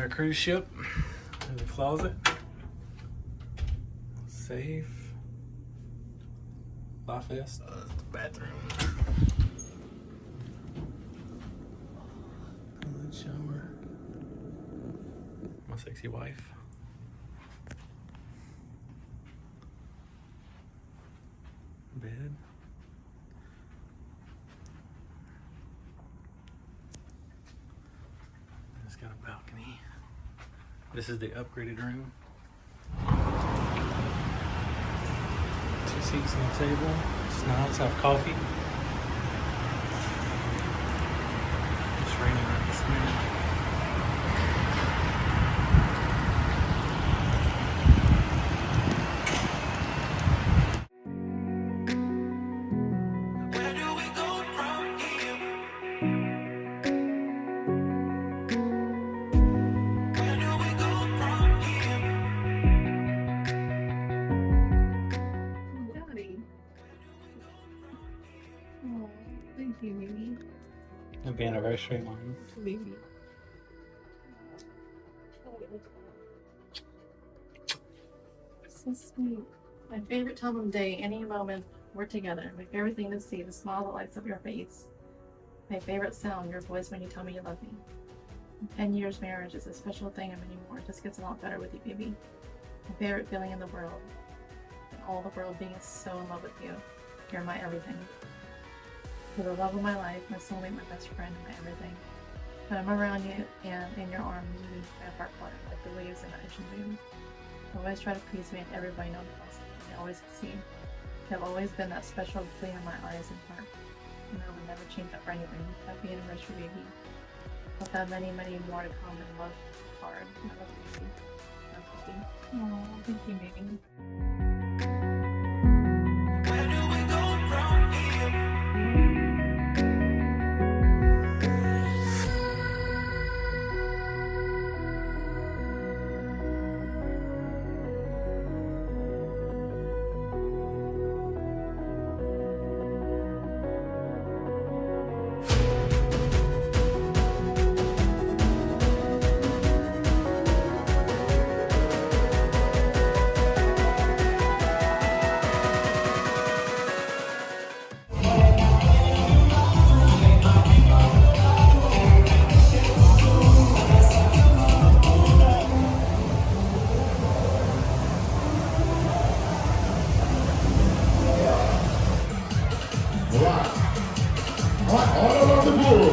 our cruise ship. There's a closet, safe, life vest, the bathroom, toilet, shower, my sexy wife. Bed. It's got a balcony. This is the upgraded room. 2 seats on the table. It's nice. Have coffee. It's raining right this minute. Thank you, baby. Happy anniversary, Mom. Baby. So sweet. My favorite time of day, any moment we're together. My favorite thing to see, the smile that lights up your face. My favorite sound, your voice when you tell me you love me. 10 years marriage is a special thing and many more. It just gets a lot better with you, baby. My favorite feeling in the world. And all the world being so in love with you. You're my everything. You're the love of my life, my soulmate, my best friend, and my everything. When I'm around you and in your arms, you make my heart flutter like the waves in the ocean boom. You always try to please me and everybody knows me. You always succeed. You have always been that special gleam in my eyes and heart. And I will never change that for anything. Happy anniversary, baby. I'll have many, many more to come and love hard. I love you, baby. I'm happy. Aww, thank you, baby. All around the pool.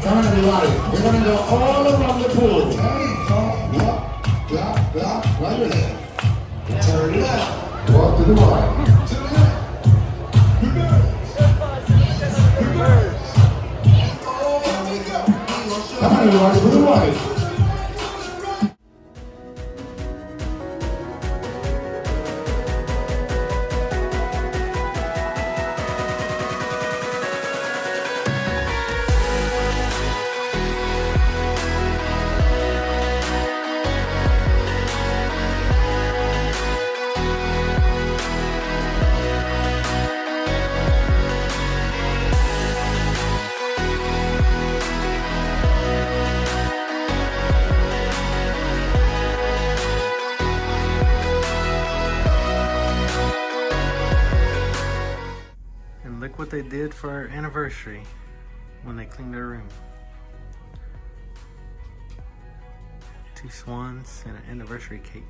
Come on, everybody. We're going to go all around the pool. Okay, so walk, clap, clap, right your left. Turn it up. Walk to the right. To the left. Reverse. Oh, here we go. Come on, everybody, to the right. Look what they did for our anniversary when they cleaned our room. 2 swans and an anniversary cake.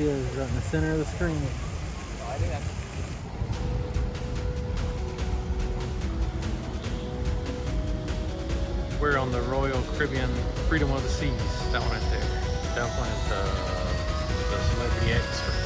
is, right in the center of the screen. We're on the Royal Caribbean Freedom of the Seas. That one right there. That one is the Celebrity X.